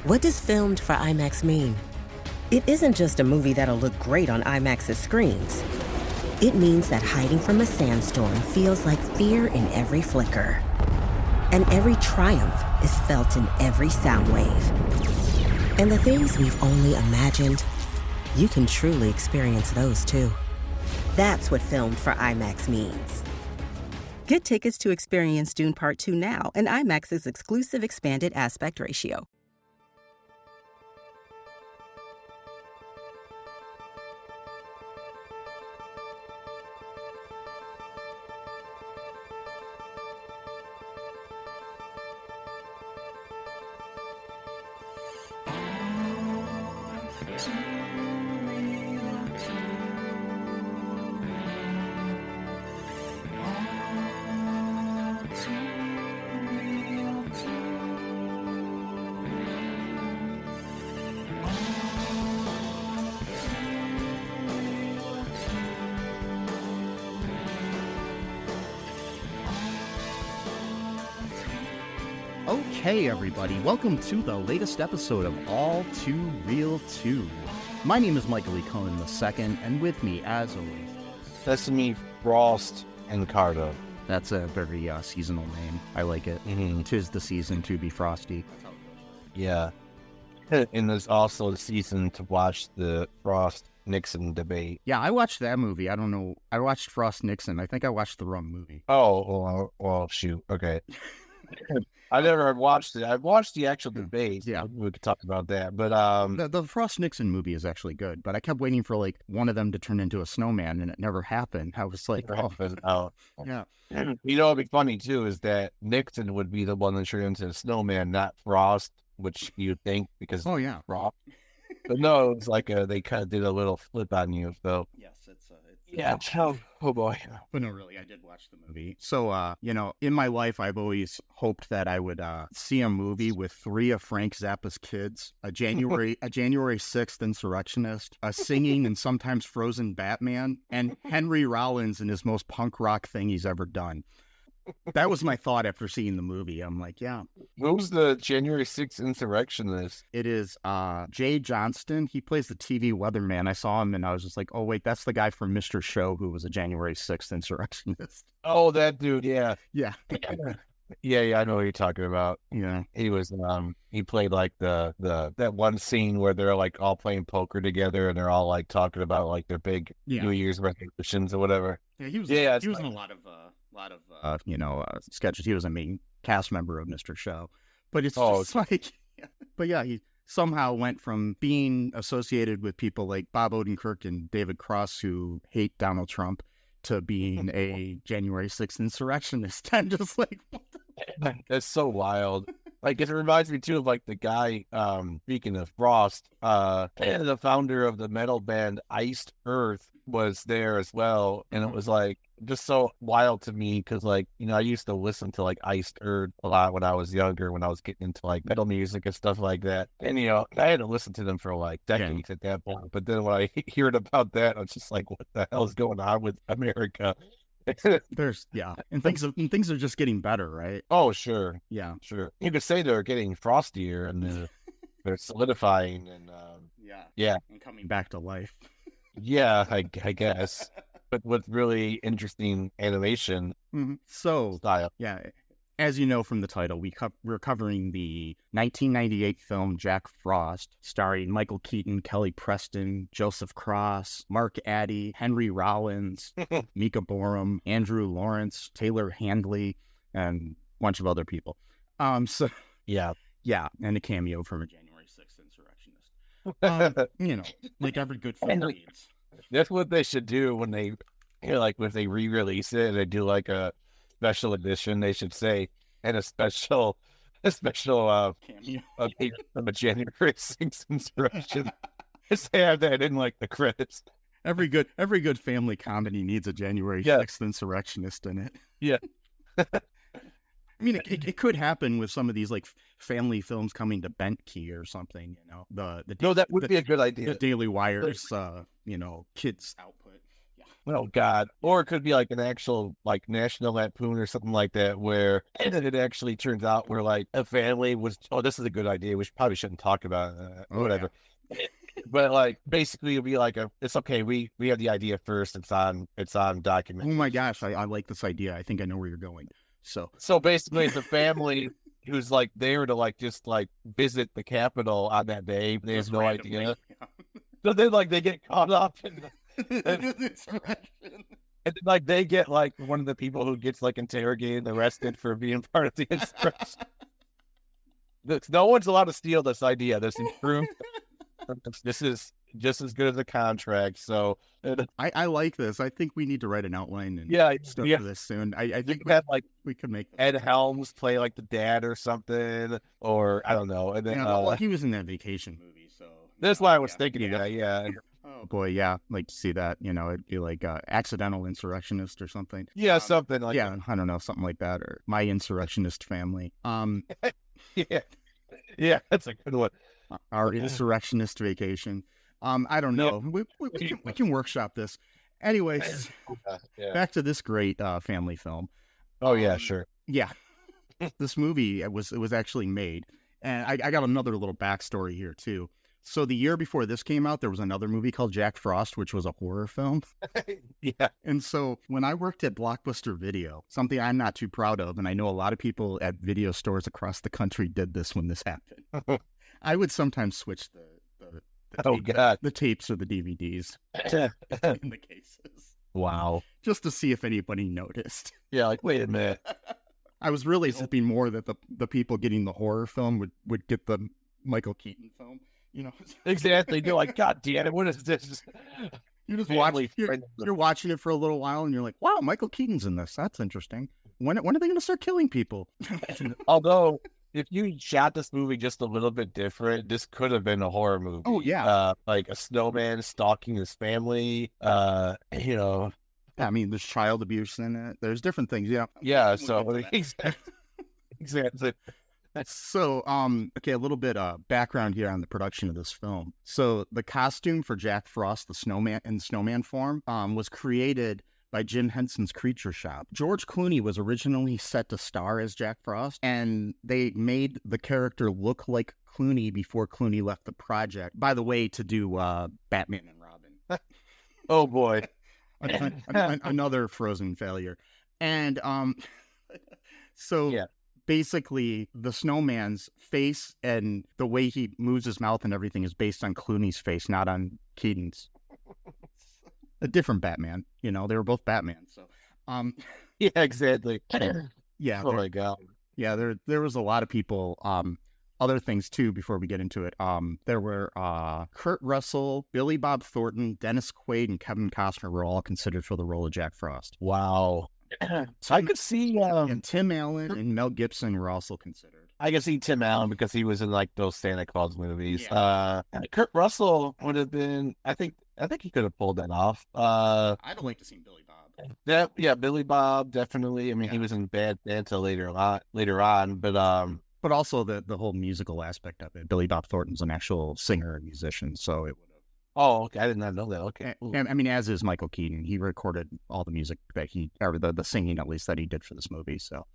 What does filmed for IMAX mean? It isn't just a movie that'll look great on IMAX's screens. It means that hiding from a sandstorm feels like fear in every flicker. And every triumph is felt in every sound wave. And the things we've only imagined, you can truly experience those too. That's what filmed for IMAX means. Get tickets to experience Dune Part 2 now and IMAX's exclusive expanded aspect ratio. Okay, everybody, welcome to the latest episode of All Too Real 2. My name is Michael E. Cohen II, and with me, as always, Sesame, Frost, and Cardo. That's a very seasonal name. I like it. Mm-hmm. 'Tis the season to be frosty. Yeah. And there's also the season to watch the Frost-Nixon debate. Yeah, I watched that movie. I don't know. I watched Frost-Nixon. I think I watched the wrong movie. Oh, well, shoot. Okay. I never watched it. I've watched the actual debate. Yeah. We could talk about that. But The Frost-Nixon movie is actually good, but I kept waiting for like one of them to turn into a snowman, and it never happened. I was like, oh. Yeah. You know, what'd be funny too is that Nixon would be the one that turned into a snowman, not Frost, which you'd think because Oh yeah. Frost. But no, it's like they kind of did a little flip on you. So Yes, it's yeah. Oh boy. But no, really, I did watch the movie. So, in my life, I've always hoped that I would see a movie with 3 of Frank Zappa's kids, a January 6th insurrectionist, a singing and sometimes frozen Batman, and Henry Rollins in his most punk rock thing he's ever done. That was my thought after seeing the movie. I'm like, yeah. Who's the January 6th insurrectionist? It is Jay Johnston. He plays the TV weatherman. I saw him and I was just like, oh, wait, that's the guy from Mr. Show who was a January 6th insurrectionist. Oh, that dude, yeah. Yeah. Yeah, I know what you're talking about. Yeah. He was he played like the that one scene where they're like all playing poker together and they're all like talking about like their big New Year's resolutions or whatever. Yeah, he was in a lot of sketches. He was a main cast member of Mr. Show, but it's just like, but yeah, he somehow went from being associated with people like Bob Odenkirk and David Cross who hate Donald Trump to being a January 6th insurrectionist. I'm just like, what the... That's so wild. Like, it reminds me too of like the guy, speaking of Frost, the founder of the metal band Iced Earth was there as well. And it was like just so wild to me because, like, you know, I used to listen to like Iced Earth a lot when I was younger, when I was getting into like metal music and stuff like that. And, you know, I had to listen to them for like decades at that point. But then when I heard about that, I was just like, what the hell is going on with America? And things are just getting better, right? Oh, sure. Yeah, sure. You could say they're getting frostier and they're solidifying and and coming back to life. Yeah, I guess. But with really interesting animation style. Yeah, as you know from the title, we're covering the 1998 film Jack Frost, starring Michael Keaton, Kelly Preston, Joseph Cross, Mark Addy, Henry Rollins, Mika Borum, Andrew Lawrence, Taylor Handley, and a bunch of other people. Yeah, and a cameo from a January 6th insurrectionist. Like every good film needs. That's what they should do when they, like, if they re-release it and they do like a special edition. They should say, and a special cameo from a January 6th insurrection. Just have that in like the credits. Every good family comedy needs a January 6th insurrectionist in it. Yeah. I mean, it could happen with some of these like family films coming to Bent Key or something. You know, that would be a good idea. The Daily Wire's, kids output. Oh God! Or it could be like an actual like National Lampoon or something like that, where it actually turns out where like a family was. Oh, this is a good idea. We probably shouldn't talk about whatever. Yeah. But like basically, it'd be like it's okay. We have the idea first. It's on document. Oh my gosh, I like this idea. I think I know where you're going. So basically, it's a family who's like there to like just like visit the Capitol on that day. They have no idea. So then like they get caught up in and then, like they get like one of the people who gets like interrogated, arrested for being part of the insurrection. No one's allowed to steal this idea. This is just as good as a contract. So I like this. I think we need to write an outline and stuff for this soon. I think we could make Ed Helms play like the dad or something, or I don't know. And then well, he was in that Vacation movie, so that's why I was thinking of that. Yeah. Oh boy, yeah, I'd like to see that. It'd be like Accidental Insurrectionist or something. Yeah, something like that. I don't know, something like that, or My Insurrectionist Family. Yeah, that's a good one. Our Insurrectionist Vacation. I don't know. We can workshop this. Anyways, back to this great family film. Oh yeah, sure. Yeah, this movie it was actually made, and I got another little backstory here too. So the year before this came out, there was another movie called Jack Frost, which was a horror film. Yeah. And so when I worked at Blockbuster Video, something I'm not too proud of, and I know a lot of people at video stores across the country did this when this happened. I would sometimes switch the tapes or the DVDs in the cases. Wow. Just to see if anybody noticed. Yeah, like, wait a minute. I was really hoping more that the people getting the horror film would get the Michael Keaton film. Exactly. You're like, God damn it, what is this? You're just you're watching it for a little while, and you're like, wow, Michael Keaton's in this. That's interesting. When are they going to start killing people? Although, if you shot this movie just a little bit different, this could have been a horror movie. Oh yeah, like a snowman stalking his family. I mean, there's child abuse in it. There's different things. Yeah. Yeah. So exactly. So, okay, a little bit background here on the production of this film. So, the costume for Jack Frost, the snowman in snowman form, was created by Jim Henson's Creature Shop. George Clooney was originally set to star as Jack Frost, and they made the character look like Clooney before Clooney left the project. By the way, to do Batman and Robin. Oh boy, another Frozen failure, and so yeah. Basically, the snowman's face and the way he moves his mouth and everything is based on Clooney's face, not on Keaton's. A different Batman, they were both Batman. So, yeah, exactly. Yeah. Oh my God. Yeah, there was a lot of people. Other things too. Before we get into it, there were Kurt Russell, Billy Bob Thornton, Dennis Quaid, and Kevin Costner were all considered for the role of Jack Frost. Wow. So I could see and Tim Allen and Mel Gibson were also considered. I could see Tim Allen because he was in like those Santa Claus movies. Yeah. Kurt Russell would have been. I think he could have pulled that off. I'd like to see Billy Bob. Billy Bob definitely. I mean, he was in Bad Santa later on, but also the whole musical aspect of it. Billy Bob Thornton's an actual singer and musician, so it would have. Oh, okay. I did not know that. Okay. And I mean, as is Michael Keaton. He recorded all the music that or the singing, at least, that he did for this movie. So.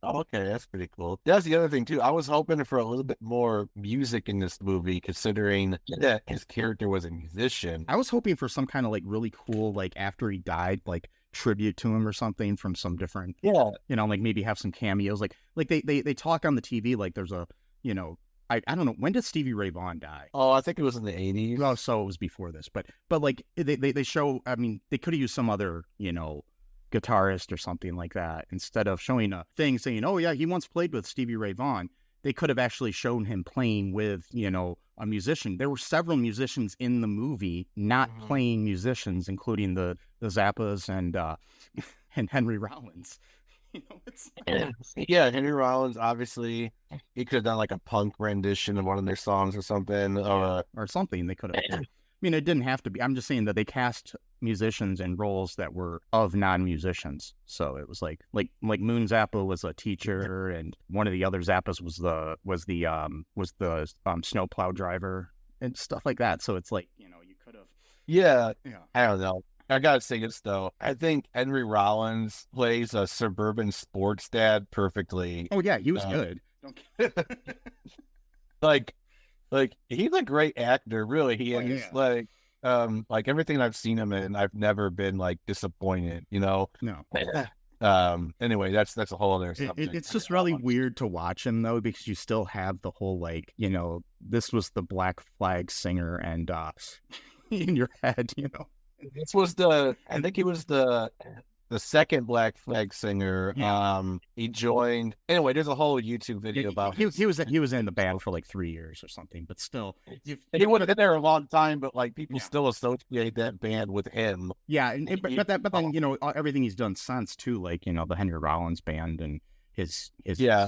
Oh, okay. That's pretty cool. That's the other thing, too. I was hoping for a little bit more music in this movie, considering that his character was a musician. I was hoping for some kind of, like, really cool, like, after he died, like, tribute to him or something from some different... Yeah. Like, maybe have some cameos. Like they talk on the TV like there's a, I don't know, when did Stevie Ray Vaughan die? Oh, I think it was in the 80s. Oh, so it was before this. But like, they show, I mean, they could have used some other, guitarist or something like that. Instead of showing a thing saying, oh, yeah, he once played with Stevie Ray Vaughan, they could have actually shown him playing with, a musician. There were several musicians in the movie not playing musicians, including the Zappas and Henry Rollins. Yeah, Henry Rollins, obviously, he could have done like a punk rendition of one of their songs or something. Or something they could have. I mean, it didn't have to be. I'm just saying that they cast musicians in roles that were of non-musicians. So it was like Moon Zappa was a teacher, and one of the other Zappas was the snowplow driver and stuff like that. So it's like, you could have. Yeah. I don't know. I gotta say this though. I think Henry Rollins plays a suburban sports dad perfectly. Oh yeah, he was good. Like he's a great actor, really. He is. Like everything I've seen him in, I've never been like disappointed, you know? No. Anyway, that's a whole other subject. It's just really weird to watch him though, because you still have the whole like, you know, this was the Black Flag singer and in your head, you know. This was I think he was the second Black Flag singer. Yeah. He joined. Anyway, there's a whole YouTube video about he was in the band for like 3 years or something, but still, he would have been there a long time. But like people still associate that band with him. Yeah, but then you know everything he's done since too, like you know the Henry Rollins band and his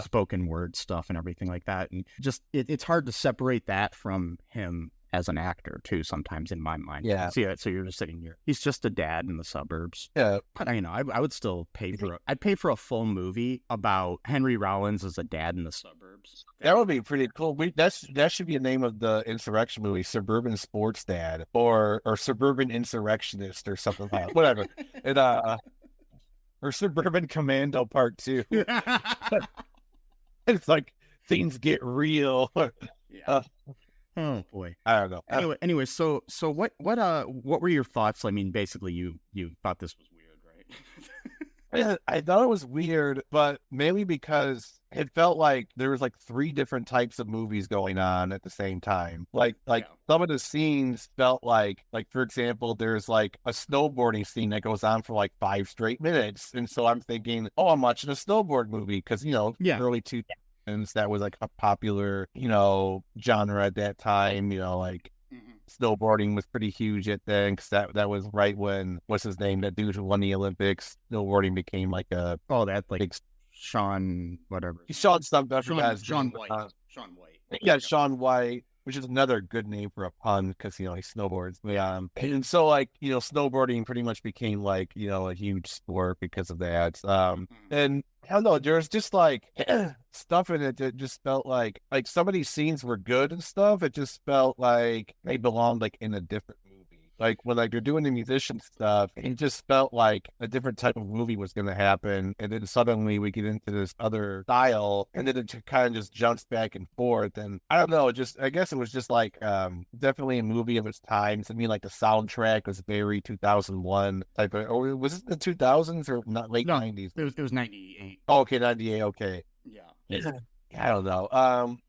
spoken word stuff and everything like that, and just it's hard to separate that from him as an actor too sometimes in my mind. Yeah. So you're just sitting here. He's just a dad in the suburbs. Yeah. But you know, I would still I'd pay for a full movie about Henry Rollins as a dad in the suburbs. That would be pretty cool. That should be the name of the insurrection movie, Suburban Sports Dad, or Suburban Insurrectionist or something like that. Whatever. It or Suburban Commando Part 2. It's like things get real. Yeah. Oh boy, I don't know. Anyway, so what were your thoughts? I mean, basically, you thought this was weird, right? I thought it was weird, but mainly because it felt like there was like 3 different types of movies going on at the same time. Like some of the scenes felt like for example, there's like a snowboarding scene that goes on for like 5 straight minutes, and so I'm thinking, oh, I'm watching a snowboard movie because you know, early 2000s. That was like a popular, you know, genre at that time. You know, like snowboarding was pretty huge at then because that was right when what's his name, that dude who won the Olympics. Snowboarding became like a Sean whatever. Sean White. Sean White. Yeah, Sean White, which is another good name for a pun because you know he snowboards. And so like you know snowboarding pretty much became like you know a huge sport because of that. And I don't know, there's just like stuff in it that just felt like some of these scenes were good and stuff. It just felt like they belonged like in a different movie. Like when like you're doing the musician stuff, it just felt like a different type of movie was going to happen, and then suddenly we get into this other style, and then it kind of just jumps back and forth. And I don't know, I guess it was just like definitely a movie of its time. I mean, like the soundtrack was very 2001 type of, or was it the 2000s or not late 90s? It was 98. Oh, okay, 98. Okay, yeah. I don't know.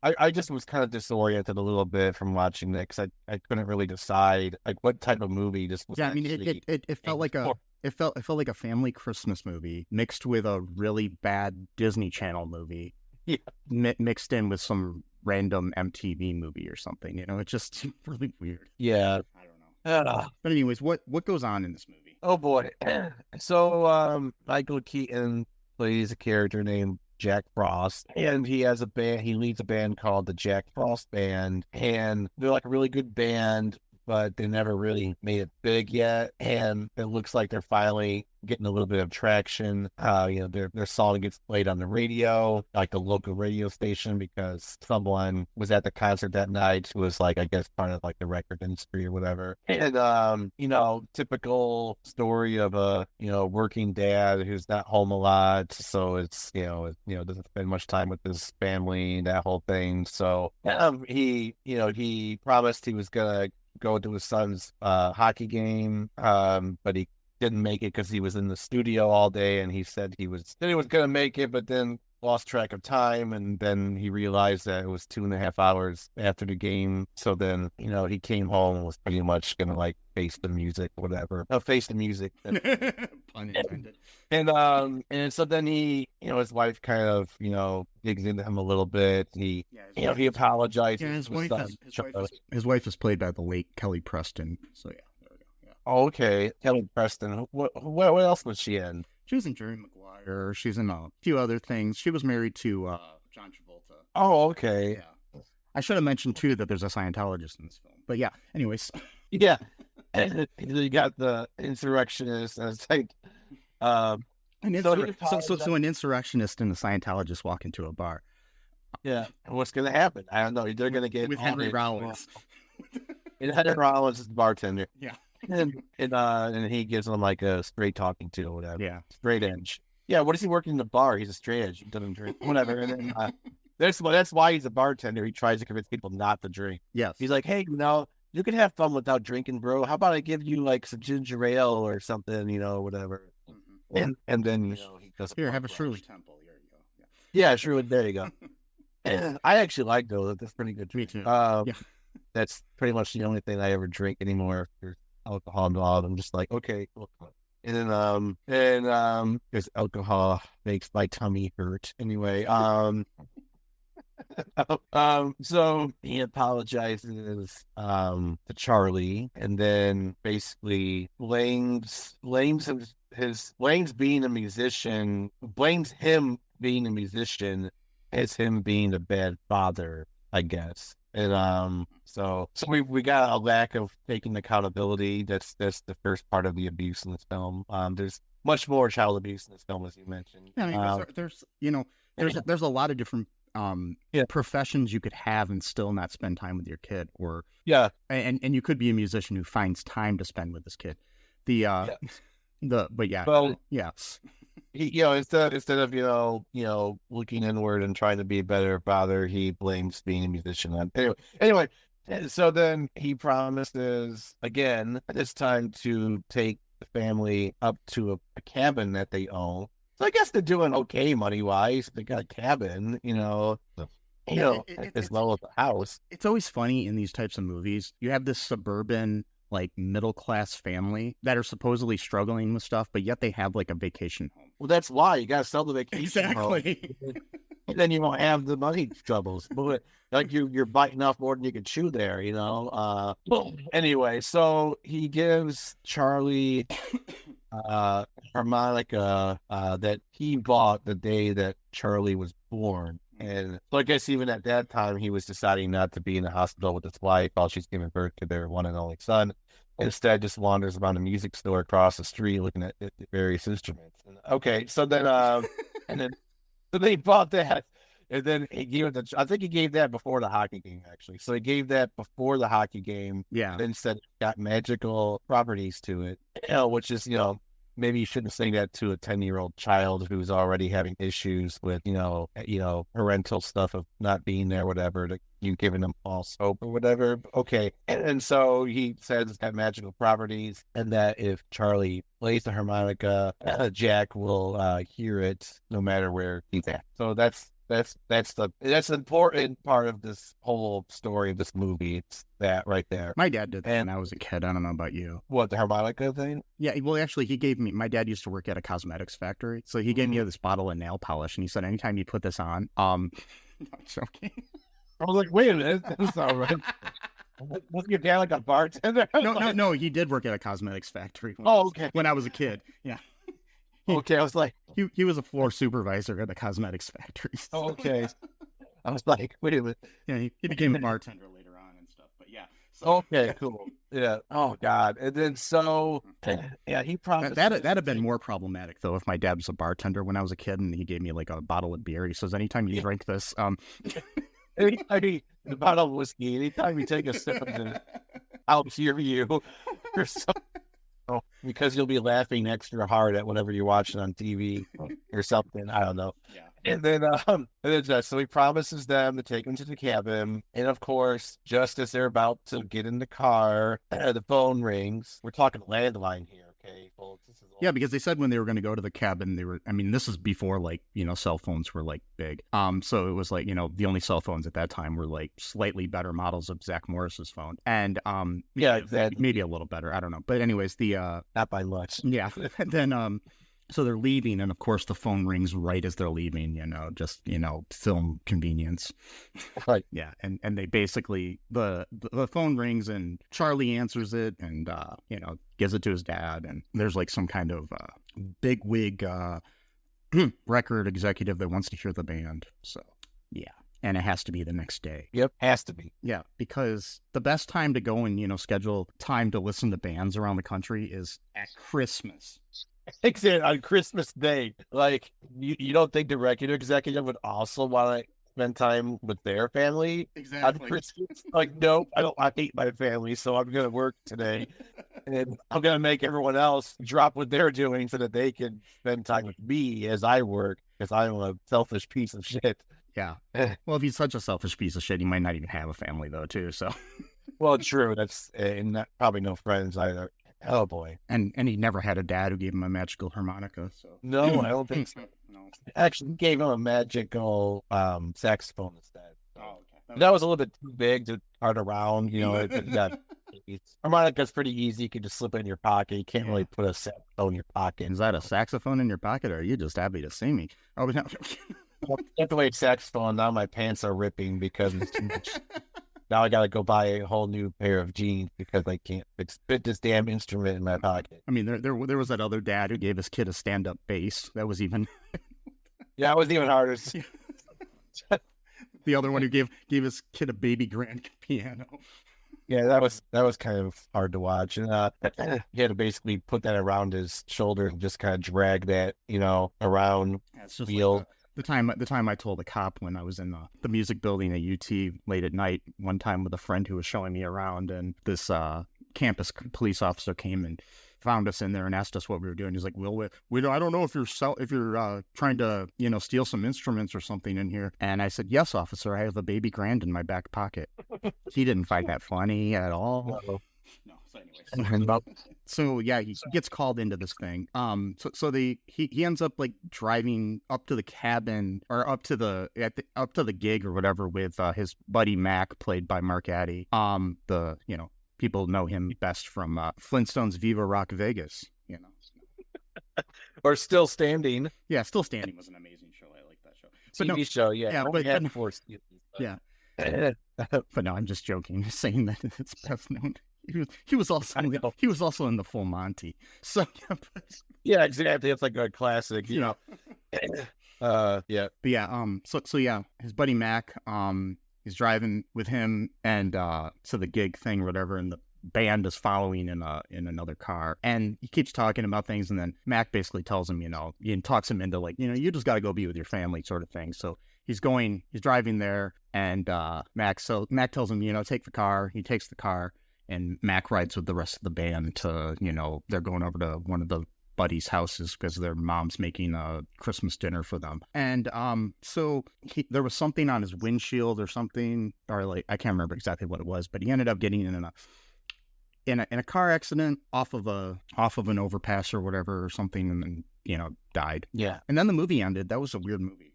I just was kind of disoriented a little bit from watching that because I couldn't really decide like what type of movie this was. Yeah, I mean, it felt like it felt like a family Christmas movie mixed with a really bad Disney Channel movie. Yeah, mixed in with some random MTV movie or something. You know, it's just really weird. Yeah, I don't know. But anyways, what goes on in this movie? Oh boy. So Michael Keaton plays a character named Jack Frost, and he has a band. He leads a band called the Jack Frost Band, and they're like a really good band, but they never really made it big yet. And it looks like they're finally getting a little bit of traction. You know, their song gets played on the radio, like the local radio station, because someone was at the concert that night who was like, I guess, part of like the record industry or whatever. And you know, typical story of a working dad who's not home a lot, so it's doesn't spend much time with his family, that whole thing. So he promised he was gonna go to his son's hockey game, but he didn't make it because he was in the studio all day, and he said he was going to make it, but then lost track of time, and then he realized that it was 2.5 hours after the game. So then, he came home and was pretty much going to like face the music, whatever. Face the music. Pun intended. And so then he, his wife kind of, digs into him a little bit. He apologizes. Yeah, his wife is played by the late Kelly Preston. So yeah. Oh, okay. Kelly Preston. What else was she in? She was in Jerry Maguire. She's in a few other things. She was married to John Travolta. Oh, okay. Yeah. I should have mentioned, too, that there's a Scientologist in this film. But yeah, anyways. Yeah. And you got the insurrectionist. And it's like... so an insurrectionist and a Scientologist walk into a bar. Yeah. What's going to happen? I don't know. They're going to get... With Henry Rollins. And Henry Rollins is the bartender. Yeah. And he gives him like a straight talking to or whatever. Yeah. Straight edge. Yeah, what is he working in the bar? He's a straight edge. He doesn't drink. Whatever. And then that's why he's a bartender. He tries to convince people not to drink. Yes. He's like, hey, you can have fun without drinking, bro. How about I give you like some ginger ale or something, whatever. Mm-hmm. And then he does Here, have a Shirley Temple. Here you go. Yeah, Shirley. There you go. I actually like those. That's pretty good. Me too. That's pretty much the only thing I ever drink anymore. There's alcohol involved. I'm just like, okay, cool. And because alcohol makes my tummy hurt. Anyway, so he apologizes to Charlie, and then basically blames being a musician, blames him being a musician as him being a bad father, I guess. And so we got a lack of taking accountability. That's the first part of the abuse in this film. There's much more child abuse in this film, as you mentioned. Yeah, I mean, there's a lot of different professions you could have and still not spend time with your kid, or and you could be a musician who finds time to spend with his kid. He, instead of looking inward and trying to be a better father, he blames being a musician. Anyway, so then he promises again, this time to take the family up to a cabin that they own. So I guess they're doing okay money wise. They got a cabin, as well as a house. It's always funny in these types of movies. You have this suburban, like middle class family that are supposedly struggling with stuff, but yet they have like a vacation home. Well, that's why you got to sell the vacation exactly. home. And then you won't have the money troubles. But like you're biting off more than you can chew there, Anyway, so he gives Charlie harmonica that he bought the day that Charlie was born. And so I guess even at that time, he was deciding not to be in the hospital with his wife while she's giving birth to their one and only son. Instead, just wanders around a music store across the street looking at various instruments. And, so then so they bought that. And then he gave it I think he gave that before the hockey game, actually. So he gave that before the hockey game. Yeah. Then said it got magical properties to it, which is, maybe you shouldn't say that to a 10-year-old child who's already having issues with, parental stuff of not being there, whatever, you giving them false hope or whatever. Okay. And so he says it's got magical properties, and that if Charlie plays the harmonica, Jack will hear it no matter where he's at. So that's an important part of this whole story of this movie. It's that right there. My dad did that when I was a kid. I don't know about you. What, the harmonica thing? Yeah, well, actually, my dad used to work at a cosmetics factory, so he gave me this bottle of nail polish, and he said, anytime you put this on, I'm joking. I was like, wait a minute, that's not right. Wasn't your dad like a bartender? No, he did work at a cosmetics factory. When I was a kid, yeah. Okay, I was like... He was a floor supervisor at the cosmetics factory. So. Okay. I was like, wait a minute. Yeah, he became a bartender later on and stuff, but yeah. So. Okay, cool. Yeah. Oh, God. And then he promised... That'd have been more problematic, though, if my dad was a bartender when I was a kid and he gave me, like, a bottle of beer. He says, anytime you drink this... the bottle of whiskey, anytime you take a sip of it, I'll cheer you or something. Because you'll be laughing extra hard at whatever you're watching on TV or something. I don't know. Yeah. And then so he promises them to take him to the cabin. And of course, just as they're about to get in the car, the phone rings. We're talking landline here. Okay, folks. Yeah, because they said when they were going to go to the cabin, this is before cell phones were like big. So it was like, the only cell phones at that time were like slightly better models of Zach Morris's phone. And maybe a little better. I don't know. But anyways, not by much. Yeah. And then so they're leaving, and of course the phone rings right as they're leaving, film convenience. Right. Yeah. And they basically the phone rings and Charlie answers it and gives it to his dad, and there's like some kind of bigwig record executive that wants to hear the band. So yeah. And it has to be the next day. Yep, has to be. Yeah, because the best time to go and, schedule time to listen to bands around the country is at Christmas. Except on Christmas Day. Like, you don't think the record executive would also want to spend time with their family. Exactly. On Christmas. Like, nope, I hate my family, so I'm going to work today. And I'm going to make everyone else drop what they're doing so that they can spend time with me as I work, because I'm a selfish piece of shit. Yeah. Well, if he's such a selfish piece of shit, he might not even have a family, though, too. So. Well, true. That's and probably no friends either. Oh, boy. And he never had a dad who gave him a magical harmonica. So. No, I don't think so. No. Actually, he gave him a magical saxophone instead. Oh, okay. That was a little bit too big to cart around. You know, harmonica's pretty easy. You can just slip it in your pocket. You can't really put a saxophone in your pocket. Is that a saxophone in your pocket, or are you just happy to see me? Oh, no. That's the way saxophone. Now my pants are ripping because it's too much. Now I got to go buy a whole new pair of jeans because I can't fit this damn instrument in my pocket. I mean, there was that other dad who gave his kid a stand-up bass. That was even... Yeah, it was even harder. The other one who gave his kid a baby grand piano. Yeah, that was kind of hard to watch. And he had to basically put that around his shoulder and just kind of drag that, around the wheel. Like the time I told a cop when I was in the music building at UT late at night one time with a friend who was showing me around, and this campus police officer came and found us in there and asked us what we were doing. He's like, "Well, I don't know if you're trying to steal some instruments or something in here." And I said, "Yes, officer, I have a baby grand in my back pocket." He didn't find that funny at all. No. So anyway, so yeah, he gets called into this thing. He ends up like driving up to the cabin or up to the gig or whatever with his buddy Mac, played by Mark Addy. People know him best from Flintstones Viva Rock Vegas, Or Still Standing. Yeah, Still Standing was an amazing show. I like that show. TV show, yeah. Yeah, but four seasons, yeah. But no, I'm just joking, saying that it's best known. He was also in the Full Monty. So yeah, exactly. It's like a classic, yeah. But yeah, so yeah, his buddy Mac, he's driving with him and to the gig thing or whatever, and the band is following in another car, and he keeps talking about things, and then Mac basically tells him, and talks him into like, you just got to go be with your family sort of thing. So he's driving there, and Mac tells him, take the car. He takes the car, and Mac rides with the rest of the band to, they're going over to one of the buddies' houses because their mom's making a Christmas dinner for them. And so there was something on his windshield or something, or like, I can't remember exactly what it was, but he ended up getting in a car accident off of an overpass or whatever or something, and then died. Yeah. And then the movie ended. That was a weird movie.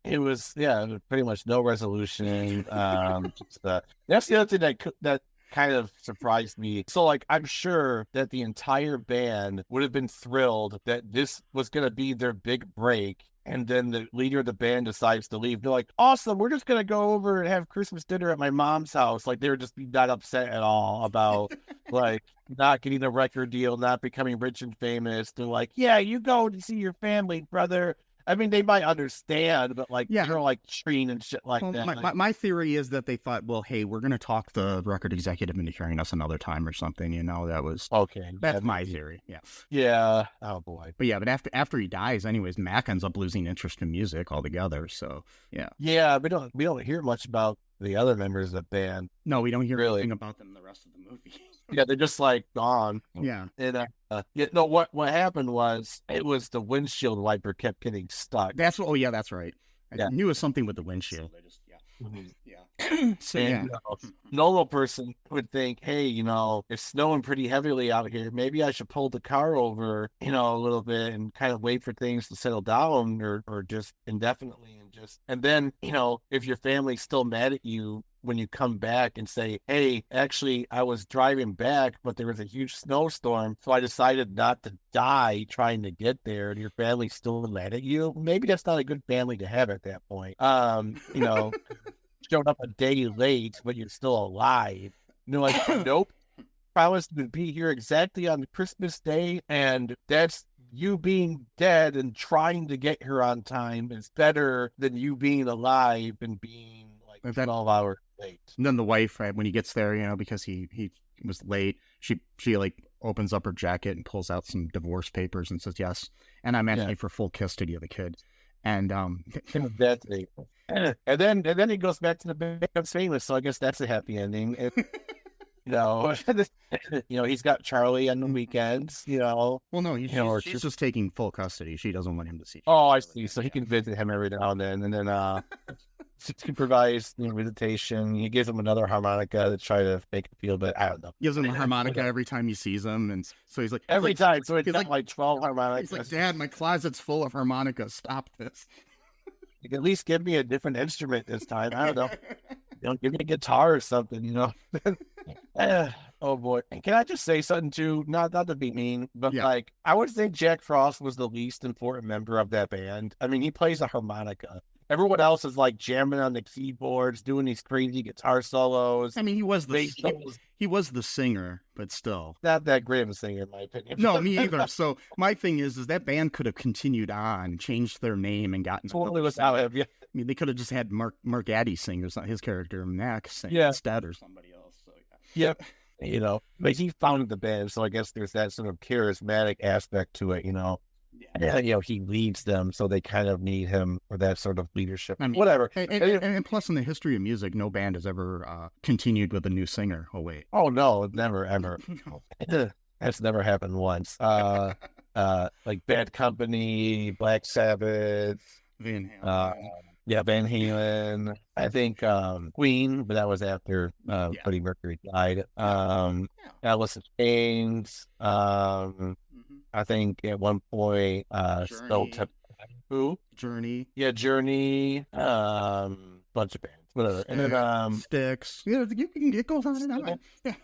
It was pretty much no resolution. That's the other thing that kind of surprised me. So like, I'm sure that the entire band would have been thrilled that this was going to be their big break. And then the leader of the band decides to leave. They're like, awesome, we're just going to go over and have Christmas dinner at my mom's house. Like, they were just not upset at all about like not getting a record deal, not becoming rich and famous. They're like, yeah, you go to see your family, brother. I mean, they might understand, but like, you're like treating and shit like that. My theory is that they thought, well, hey, we're going to talk the record executive into hearing us another time or something. That was okay. That's my theory. Yeah. Yeah. Oh boy. But yeah, but after he dies, anyways, Mac ends up losing interest in music altogether. So yeah. Yeah, we don't hear much about the other members of the band. No, we don't hear anything about them in the rest of the movie. Yeah, they're just like gone. Yeah. And what happened was it was the windshield wiper kept getting stuck. That's right. I knew it was something with the windshield. I just So and, normal person would think, hey, it's snowing pretty heavily out here. Maybe I should pull the car over, a little bit and kind of wait for things to settle down or just indefinitely and then, if your family's still mad at you when you come back and say, hey, actually, I was driving back, but there was a huge snowstorm, so I decided not to die trying to get there, and your family's still mad at you. Maybe that's not a good family to have at that point. Showed up a day late, but you're still alive. Nope. Promised to be here exactly on Christmas Day, and that's you being dead and trying to get here on time is better than you being alive and being like 12 hours late. And then the wife, right, when he gets there, because he was late, she like opens up her jacket and pulls out some divorce papers and says yes, and I'm asking for full custody of the kid. And That's it. And then he goes back to the band, becomes famous. So I guess that's a happy ending. You know, he's got Charlie on the weekends. well, no, or she's just taking full custody. She doesn't want him to see. Oh, I see. So he can visit him every now and then, he provides visitation. He gives him another harmonica to try to make him feel better. I don't know. Gives him a harmonica every time he sees him, and so he's like every time. So it's he's like 12 harmonicas. He's like, Dad, my closet's full of harmonicas. Stop this. You can at least give me a different instrument this time. I don't know. Give me a guitar or something. Oh boy. And can I just say something too? Not to be mean, but I would think Jack Frost was the least important member of that band. I mean, he plays a harmonica. Everyone else is like jamming on the keyboards, doing these crazy guitar solos. I mean, he was the singer, but still not that great of a singer, in my opinion. No, me either. So my thing is that band could have continued on, changed their name, and gotten totally without him. Yeah. I mean, they could have just had Mark Addy sing, or not his character Mac sing instead, or somebody else. So Yep. But he founded the band, so I guess there's that sort of charismatic aspect to it. He leads them, so they kind of need him for that sort of leadership. I mean, whatever. And plus, in the history of music, no band has ever continued with a new singer. Oh wait. Oh no, never ever. That's never happened once. Like Bad Company, Black Sabbath, Van Halen. Van Halen. I think Queen, but that was after Freddie Mercury died. Alice in Chains. I think at one point, who? Journey. Yeah, Journey. Bunch of bands, whatever. And then Sticks. You can get goes on and on. Yeah.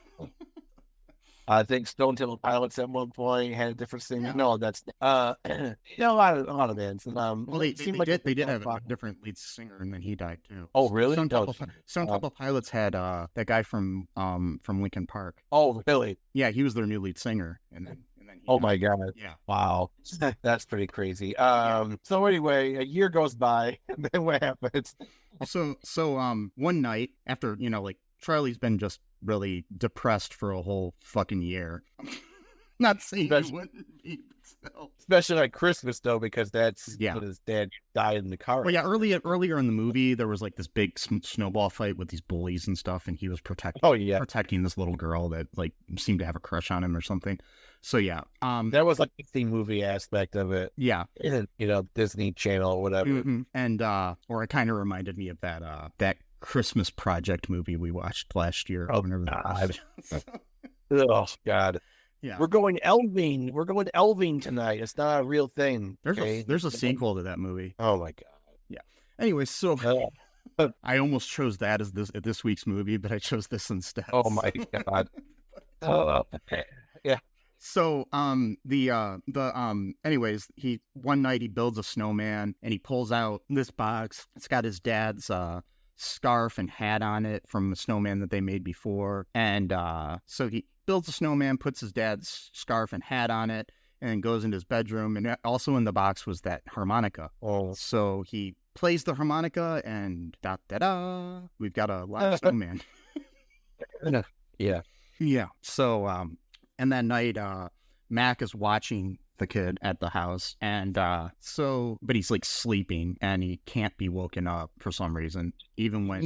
I think Stone Temple Pilots at one point had a different singer. Yeah. No, that's a lot of bands. Well, they did have a different lead singer, and then he died too. Oh, really? Stone Temple Pilots had that guy from Linkin Park. Oh, really? Yeah, he was their new lead singer, and then oh my God. Yeah. Wow. That's pretty crazy. So anyway, a year goes by, and then what happens? So one night after, Charlie's been just really depressed for a whole fucking year. Not saying he wouldn't be, but still. Especially like Christmas though, because that's when his dad died in the car. Well, yeah, earlier in the movie, there was like this big snowball fight with these bullies and stuff, and he was protecting this little girl that like seemed to have a crush on him or something. So yeah, that was like the movie aspect of it. Yeah, Disney Channel or whatever. Mm-hmm. And or it kind of reminded me of that Christmas Project movie we watched last year. Oh God! Oh God! Yeah, we're going elving. We're going elving tonight. It's not a real thing. There's a sequel to that movie. Oh my God! Yeah. Anyway, so I almost chose that as this week's movie, but I chose this instead. Oh my God! Yeah. So, anyways, one night he builds a snowman and he pulls out this box. It's got his dad's scarf and hat on it from the snowman that they made before. And so he builds a snowman, puts his dad's scarf and hat on it, and goes into his bedroom. And also in the box was that harmonica. Oh. So he plays the harmonica and da-da-da, we've got a live snowman. Yeah. Yeah. So, and that night, Mac is watching the kid at the house, and but he's like sleeping, and he can't be woken up for some reason, even when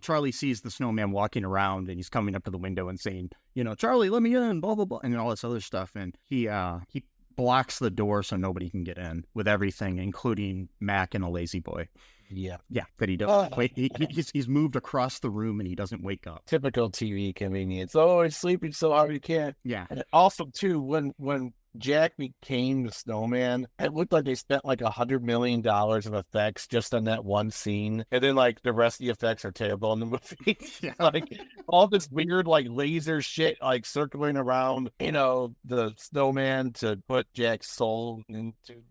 Charlie sees the snowman walking around, and he's coming up to the window and saying, Charlie, let me in, blah blah blah, and all this other stuff, and he blocks the door so nobody can get in with everything, including Mac and a lazy boy. Yeah, that he doesn't wait. He's moved across the room and he doesn't wake up. Typical TV convenience. Oh, he's sleeping so hard he can't. Yeah. And also, too, when Jack became the snowman, it looked like they spent like $100 million of effects just on that one scene, and then like the rest of the effects are terrible in the movie. Yeah. Like all this weird like laser shit like circling around, the snowman to put Jack's soul into.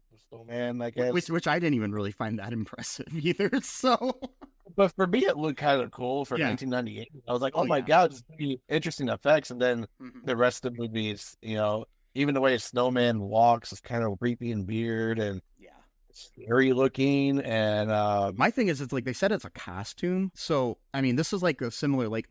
Man, I guess. Which I didn't even really find that impressive either. So, but for me, it looked kind of cool for 1998. I was like, "Oh my God, it's pretty interesting effects." And then the rest of the movies, even the way a snowman walks is kind of creepy and weird and scary looking. And my thing is, it's like they said it's a costume. So I mean, this is like a similar, like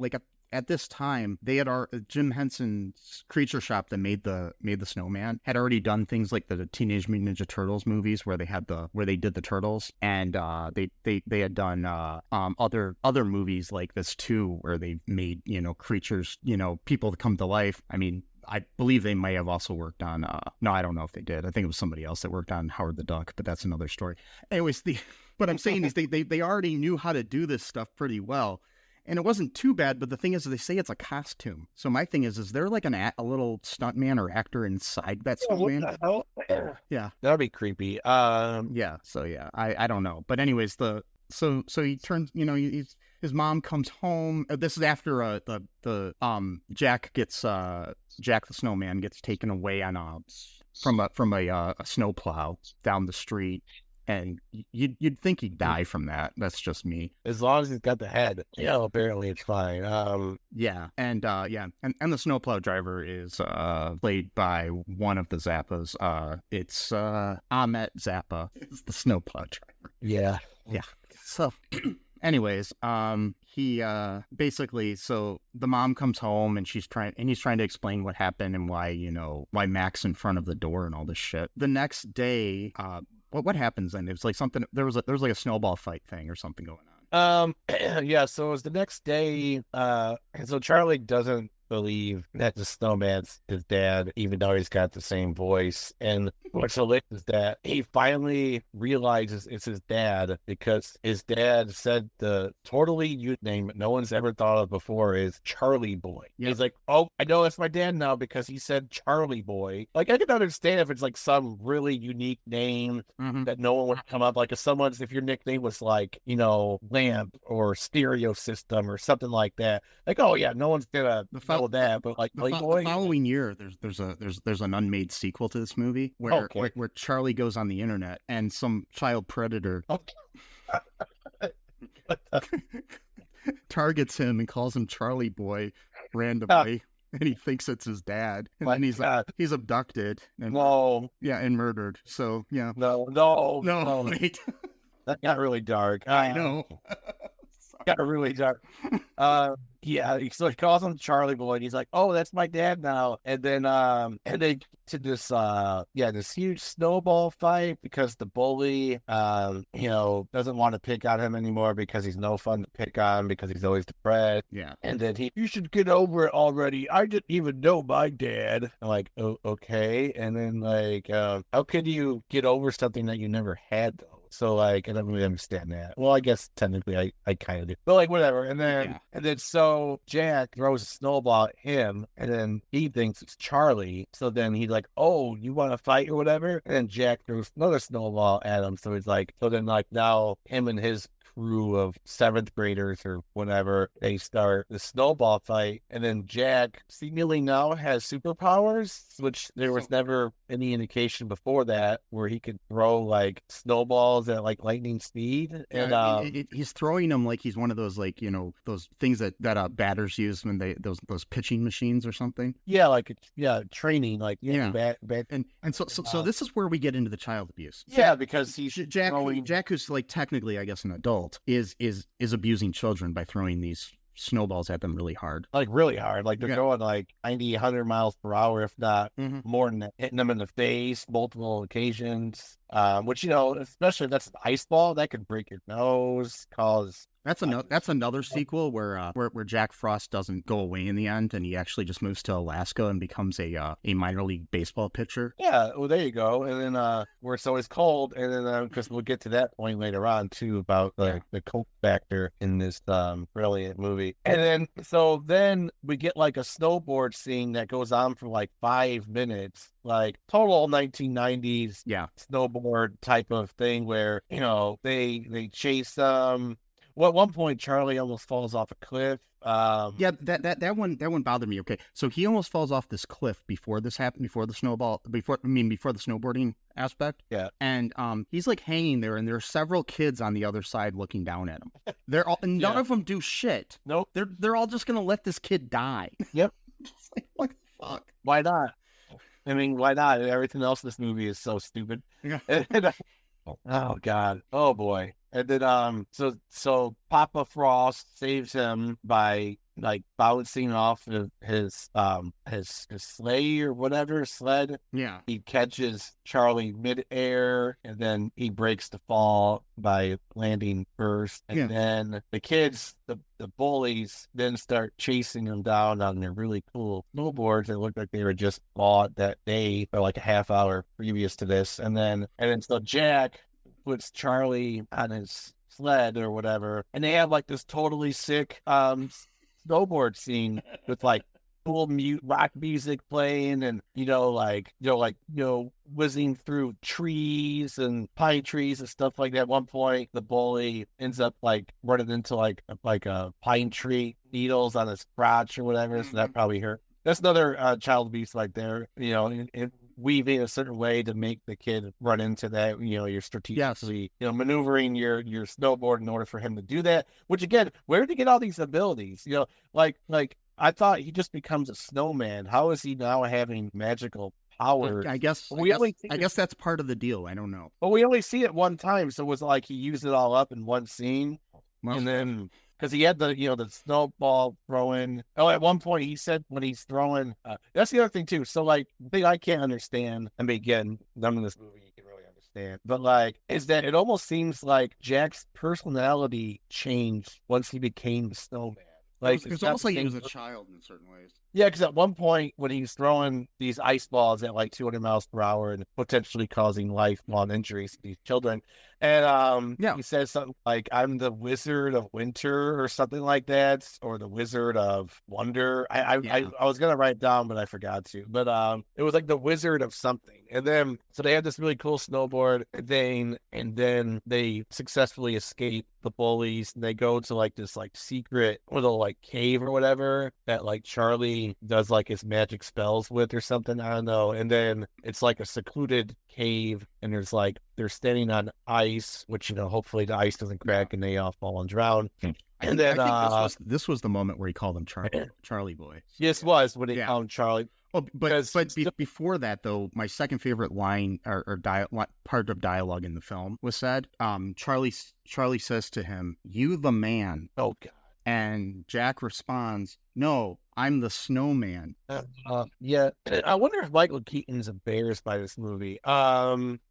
at this time they had Jim Henson's Creature Shop that made the snowman had already done things like the Teenage Mutant Ninja Turtles movies where they did the turtles, and they had done other movies like this too where they made creatures, people that come to life. I mean, I believe they may have also worked on, no, I don't know if they did. I think it was somebody else that worked on Howard the Duck, but that's another story. Anyways, what I'm saying is they already knew how to do this stuff pretty well. And it wasn't too bad, but the thing is, they say it's a costume. So my thing is there like a little stuntman or actor inside that snowman? What the hell? Yeah. That'd be creepy. Yeah, so yeah, I don't know. But anyways, so he turns, his mom comes home. This is after Jack the snowman gets taken away on from a snowplow down the street, and you'd think he'd die from that. That's just me. As long as he's got the head, apparently it's fine. And the snowplow driver is played by one of the Zappas. It's Ahmet Zappa is the snowplow driver. Yeah. So. Anyways, he basically, so the mom comes home and he's trying to explain what happened and why Mac's in front of the door and all this shit. The next day, what happens then? It was like something, there was like a snowball fight thing or something going on. Yeah, so it was the next day, so Charlie doesn't believe that the snowman's his dad, even though he's got the same voice. And what's hilarious is that he finally realizes it's his dad because his dad said the totally unique name that no one's ever thought of before is Charlie Boy. Yep. He's like, oh, I know it's my dad now because he said Charlie Boy. Like, I can understand if it's like some really unique name that no one would come up, like if your nickname was like, Lamp or Stereo System or something like that. Like, oh yeah, no one's gonna know that, but like the following year, there's an unmade sequel to this movie where Charlie goes on the internet and some child predator targets him and calls him Charlie Boy randomly, and he thinks it's his dad, and then he's abducted and and murdered. So yeah, no, wait. That got really dark. I know. Got really dark. So he calls him Charlie Boy, and he's like, "Oh, that's my dad now." And then to this huge snowball fight because the bully, doesn't want to pick on him anymore because he's no fun to pick on because he's always depressed. Yeah. And then you should get over it already. I didn't even know my dad. I'm like, oh, okay. And then how could you get over something that you never had though? So I don't really understand that. Well, I guess technically I kind of do, but whatever. And then so Jack throws a snowball at him, and then he thinks it's Charlie. So then he's like, "Oh, you want to fight or whatever?" And then Jack throws another snowball at him. So he's like, now him and his crew of 7th graders or whatever, they start the snowball fight, and then Jack seemingly now has superpowers, which there was never any indication before that where he could throw snowballs at lightning speed. And he's throwing them like he's one of those those things that batters use when they those pitching machines or something. Training and so this is where we get into the child abuse. Because he's Jack, who's technically I guess an adult, is abusing children by throwing these snowballs at them really hard. They're going 90, 100 miles per hour, if not more than that, hitting them in the face multiple occasions. Which, especially if that's an ice ball, that could break your nose, cause... That's another sequel where Jack Frost doesn't go away in the end, and he actually just moves to Alaska and becomes a minor league baseball pitcher. Yeah, well, there you go. And then where it's always cold, and then because we'll get to that point later on too about the cold factor in this brilliant movie. And then we get a snowboard scene that goes on for 5 minutes. Total 1990s snowboard type of thing where they chase well, at one point Charlie almost falls off a cliff. That one bothered me. Okay, so he almost falls off this cliff before this happened, before the snowboarding aspect. Yeah, and he's hanging there, and there are several kids on the other side looking down at him. None of them do shit. Nope, they're all just gonna let this kid die. Yep. What the fuck? Why not? I mean, why not? Everything else in this movie is so stupid. Yeah. Oh God. Oh boy. And then so Papa Frost saves him by like bouncing off of his sleigh or whatever sled. Yeah. He catches Charlie midair, and then he breaks the fall by landing first. And then the kids, the bullies, then start chasing him down on their really cool snowboards that looked like they were just bought that day or like a half hour previous to this. And then so Jack puts Charlie on his sled or whatever, and they have like this totally sick snowboard scene with like cool mute rock music playing, and whizzing through trees and pine trees and stuff like that. At one point, the bully ends up like running into like a pine tree needles on his crotch or whatever, so that probably hurt. That's another child abuse right there. Weaving a certain way to make the kid run into that, you're strategically, maneuvering your snowboard in order for him to do that. Which again, where did he get all these abilities? Like I thought he just becomes a snowman. How is he now having magical powers? I guess that's part of the deal. I don't know. But we only see it one time, so it was like he used it all up in one scene, and then. Because he had the snowball throwing. Oh, at one point he said when he's throwing. That's the other thing too. So like the thing I can't understand. I mean, again, none of this movie you can really understand. But like, is that it almost seems like Jack's personality changed once he became the snowman. Like it's almost like he was a child in certain ways. Yeah, because at one point when he's throwing these ice balls at like 200 miles per hour and potentially causing lifelong injuries to these children, and he says something like, "I'm the Wizard of Winter" or something like that, or the Wizard of Wonder. I was gonna write it down, but I forgot to. But it was like the Wizard of something. And then so they had this really cool snowboard thing, and then they successfully escape the bullies, and they go to like this like secret little like cave or whatever that like Charlie does like his magic spells with or something. I don't know. And then it's like a secluded cave, and they're standing on ice, which hopefully the ice doesn't crack and they all fall and drown. And then I think this was the moment where he called him Charlie Boy. Yes, was when he called him Charlie. Oh, but before that, though, my second favorite line or part of dialogue in the film was said. Charlie says to him, "You the man." Oh God. And Jack responds, "No, I'm the snowman." Yeah. I wonder if Michael Keaton's embarrassed by this movie.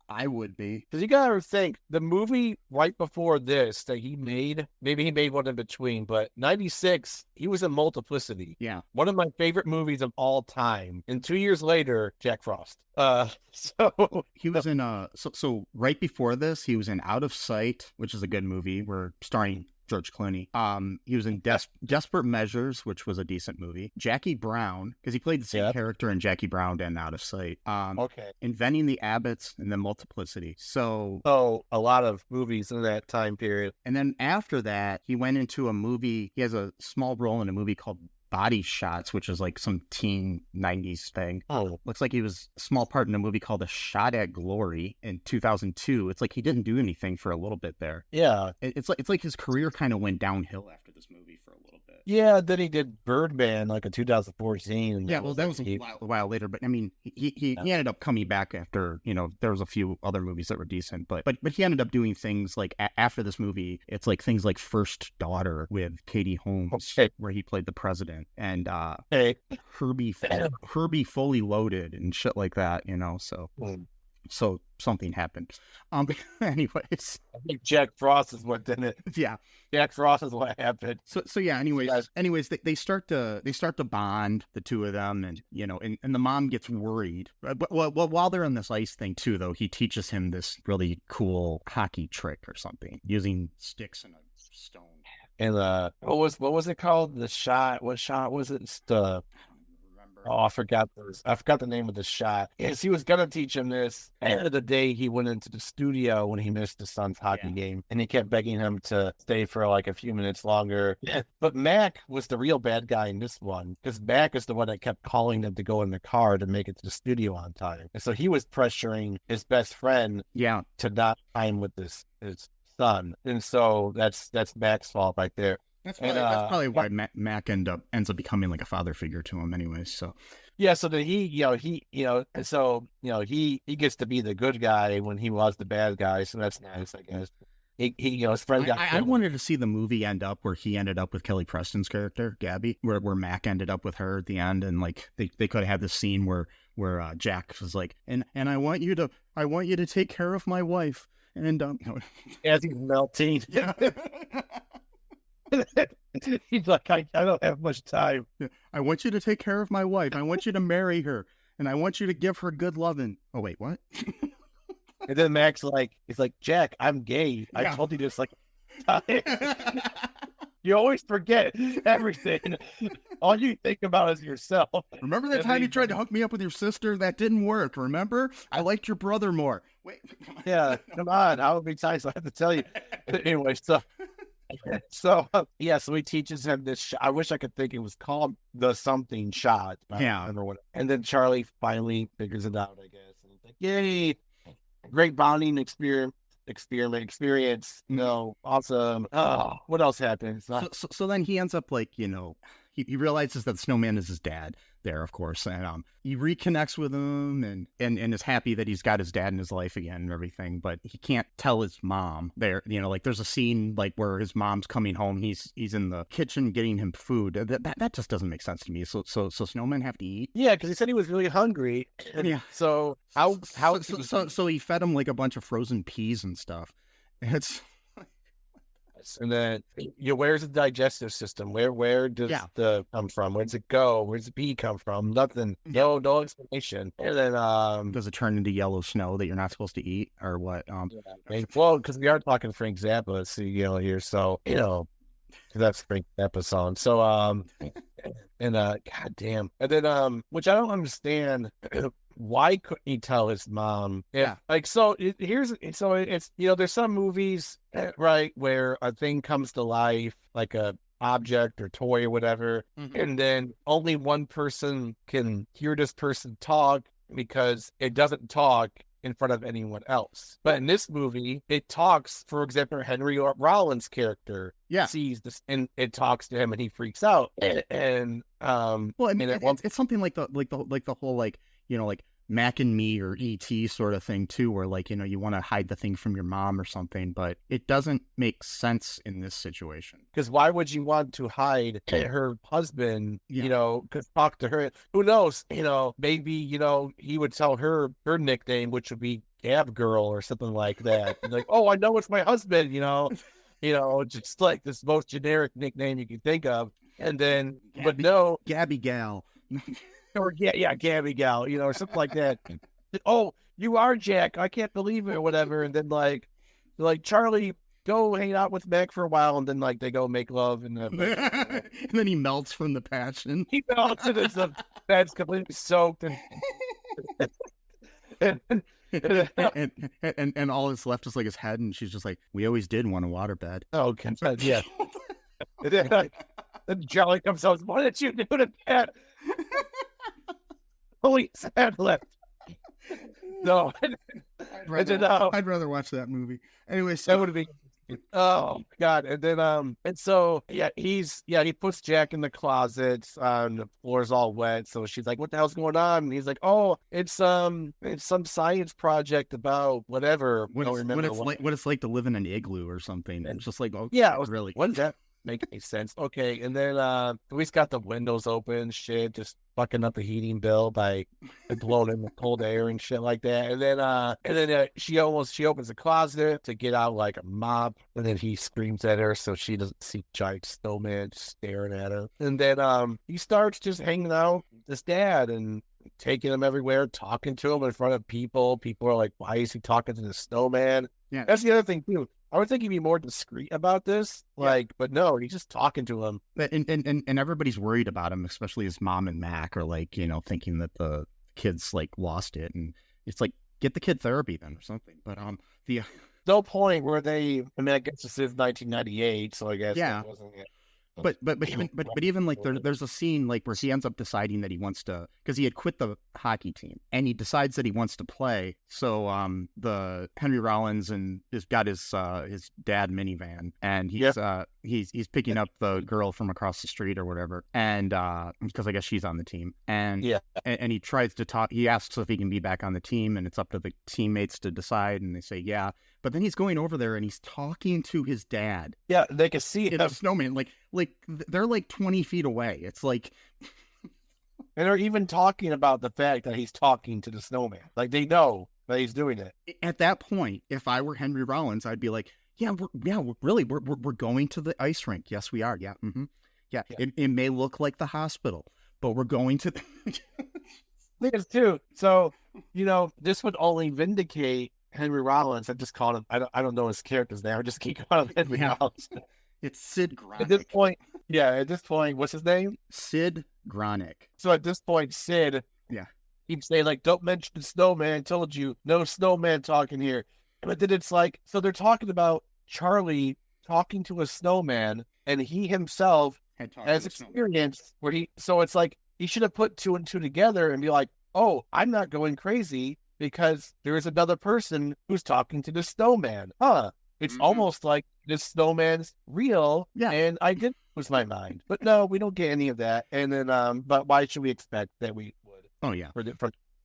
I would be. Because you gotta think, the movie right before this that he made, maybe he made one in between, but 96, he was in Multiplicity. Yeah. One of my favorite movies of all time. And 2 years later, Jack Frost. So he was in so right before this, he was in Out of Sight, which is a good movie. We're starring George Clooney. He was in Desperate Measures, which was a decent movie. Jackie Brown, because he played the same character in Jackie Brown and Out of Sight. Inventing the Abbots, and then Multiplicity. So a lot of movies in that time period. And then after that, he went into a movie. He has a small role in a movie called Body Shots, which is like some teen 90s thing. Looks like he was a small part in a movie called A Shot at Glory in 2002. It's like he didn't do anything for a little bit there. Yeah. It's like his career kind of went downhill after this movie for a little bit. Yeah, then he did Birdman like in 2014. Yeah, well, that was a while later, but I mean, he ended up coming back after, there was a few other movies that were decent, but he ended up doing things like after this movie, it's like things like First Daughter with Katie Holmes, where he played the president, and Herbie Fully Loaded and shit like that, so something happened. Anyways, I think Jack Frost is what did it. Yeah, Jack Frost is what happened. So yeah. Anyways, they start to bond, the two of them, and and the mom gets worried. But while they're on this ice thing too, though, he teaches him this really cool hockey trick or something using sticks and a stone. And what was it called? The shot. What shot was it? I forgot the name of the shot. Yes, he was gonna teach him this. End of the day, he went into the studio when he missed his son's hockey game, and he kept begging him to stay for like a few minutes longer. But Mac was the real bad guy in this one, because Mac is the one that kept calling them to go in the car to make it to the studio on time, and so he was pressuring his best friend, to not time with his son, and so that's Mac's fault right there. That's probably why Mac ends up becoming like a father figure to him, anyways. So yeah, so that he gets to be the good guy when he was the bad guy. So that's nice, I guess. his friend got I killed. wanted to see the movie end up where he ended up with Kelly Preston's character, Gabby, where Mac ended up with her at the end, and like they could have had this scene where Jack was like, and I want you to take care of my wife, and As he's melting. yeah. He's like, I don't have much time. I want you to take care of my wife. I want you to marry her, and I want you to give her good loving. Oh wait, what? And then Mac's like, he's like, Jack, I'm gay. I Yeah. told you this like you always forget everything. All you think about is yourself. Remember that And time then- you tried to hook me up with your sister? That didn't work. Remember? I liked your brother more. Wait. Yeah, come on. How many times do I have to tell you? Anyway, so he teaches him this. I wish I could think it was called the something shot. I don't Yeah. remember what. And then Charlie finally figures it out, I guess. And he's like, yay, great bonding experience. Awesome. Oh, what else happens? So then he ends up like, he realizes that the snowman is his dad there, of course, and he reconnects with him and is happy that he's got his dad in his life again and everything, but he can't tell his mom there. Like there's a scene like where his mom's coming home, he's in the kitchen getting him food. That just doesn't make sense to me. So snowmen have to eat. Yeah, because he said he was really hungry. Yeah. So so he fed him like a bunch of frozen peas and stuff. It's and then where's the digestive system? Where does the come from? Where does it go? Where's the pee come from? Nothing. No explanation. And then does it turn into yellow snow that you're not supposed to eat or what? Well, because we are talking Frank Zappa, so here, so that's Frank Zappa's song. So and goddamn, and then which I don't understand. Why couldn't he tell his mom? There's some movies, right, where a thing comes to life, like a object or toy or whatever, and then only one person can hear this person talk because it doesn't talk in front of anyone else. But in this movie, it talks. For example, Henry Rollins' character sees this and it talks to him and he freaks out. And well, I mean, it's something like the whole like Mac and Me or E.T. sort of thing too, where like, you want to hide the thing from your mom or something, but it doesn't make sense in this situation. Because why would you want to hide her husband, because talk to her, who knows, maybe, he would tell her nickname, which would be Gab Girl or something like that. Like, oh, I know it's my husband, just like this most generic nickname you can think of. And then, but no. Gabby Gal. Or Gabby Gal, or something like that. Oh, you are Jack. I can't believe it, or whatever. And then like Charlie, go hang out with Mac for a while, and then like they go make love, and then he melts from the passion. He melts, and his bed's completely soaked, and all that's left is like his head, and she's just like, we always did want a waterbed. Oh, yeah. Then Charlie comes out. What did you do to that? Holy sad left. No. I'd rather watch that movie. Anyway, so that would be. Oh God! And then he puts Jack in the closet. The floor's all wet, so she's like, "What the hell's going on?" And he's like, "Oh, it's some science project about whatever." What it's like to live in an igloo or something. It's just like, really. What does that make any sense? Okay, and then he's got the windows open, shit, just fucking up the heating bill by blowing in the cold air and shit like that. And then she opens the closet to get out like a mop, and then he screams at her so she doesn't see giant snowman staring at her. And then he starts just hanging out with his dad and taking him everywhere, talking to him in front of people. People are like, why is he talking to the snowman? Yeah, that's the other thing too. I would think he'd be more discreet about this, but no, he's just talking to him. And everybody's worried about him, especially his mom and Mac are like, thinking that the kid's like lost it, and it's like, get the kid therapy then or something. But no point where I guess this is 1998, so I guess that wasn't it. But even like there's a scene like where he ends up deciding that he wants to, because he had quit the hockey team and he decides that he wants to play. So the Henry Rollins and has got his dad minivan, and he's picking up the girl from across the street or whatever, and because I guess she's on the team, and and he tries to talk. He asks if he can be back on the team, and it's up to the teammates to decide, and they say yeah. But then he's going over there and he's talking to his dad. Yeah, they can see him. Snowman, like they're like 20 feet away. It's like, and they're even talking about the fact that he's talking to the snowman. Like they know that he's doing it. At that point, if I were Henry Rollins, I'd be like, we're going to the ice rink. Yes, we are. Yeah, yeah. It may look like the hospital, but we're going to. Thing is too. So this would only vindicate Henry Rollins. I just called him. I don't know his character's name. I just keep calling him Henry Rollins. It's Sid Gronick. At this point, what's his name? Sid Gronick. So at this point, Sid, he'd say like, "Don't mention the snowman. I told you, no snowman talking here." But then it's like, so they're talking about Charlie talking to a snowman, and he himself has experience where so it's like he should have put two and two together and be like, "Oh, I'm not going crazy because there is another person who's talking to the snowman." It's almost like this snowman's real, and I did lose my mind. But no, we don't get any of that. And then, but why should we expect that we would? Oh yeah,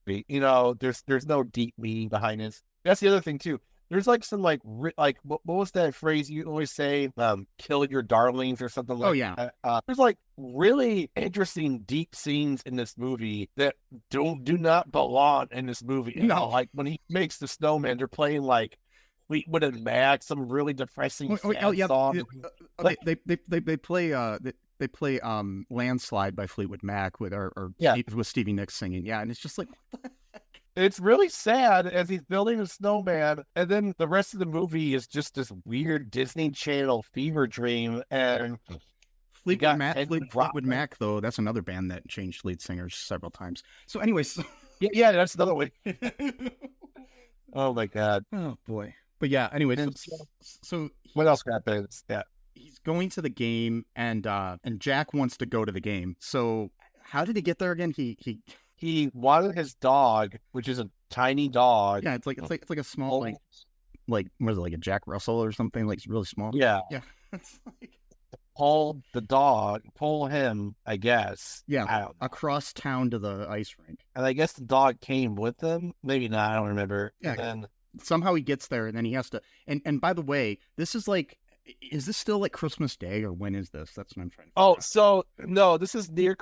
there's no deep meaning behind this. That's the other thing too. There's like some like what was that phrase you always say? Kill your darlings or something like. Oh yeah. There's like really interesting deep scenes in this movie that do not belong in this movie. No, like when he makes the snowman, they're playing like Fleetwood and Mac, some really depressing song. They play Landslide by Fleetwood Mac with with Stevie Nicks singing. Yeah, and it's just like, what the heck? It's really sad as he's building a snowman, and then the rest of the movie is just this weird Disney Channel fever dream. And Fleetwood Mac, though, that's another band that changed lead singers several times. So, anyways, that's another way. Oh my god! Oh boy! But yeah, anyway, so what else happens? Yeah, he's going to the game, and Jack wants to go to the game. So how did he get there again? He wanted his dog, which is a tiny dog. Yeah, it's like a small like what is it, like a Jack Russell or something? Like it's really small. Yeah. It's like pull him, I guess. Yeah, across town to the ice rink. And I guess the dog came with him. Maybe not. I don't remember. Yeah. And somehow he gets there, and then he has to. And by the way, this is like, is this still like Christmas Day, or when is this? That's what I'm trying to figure out. So no, this is near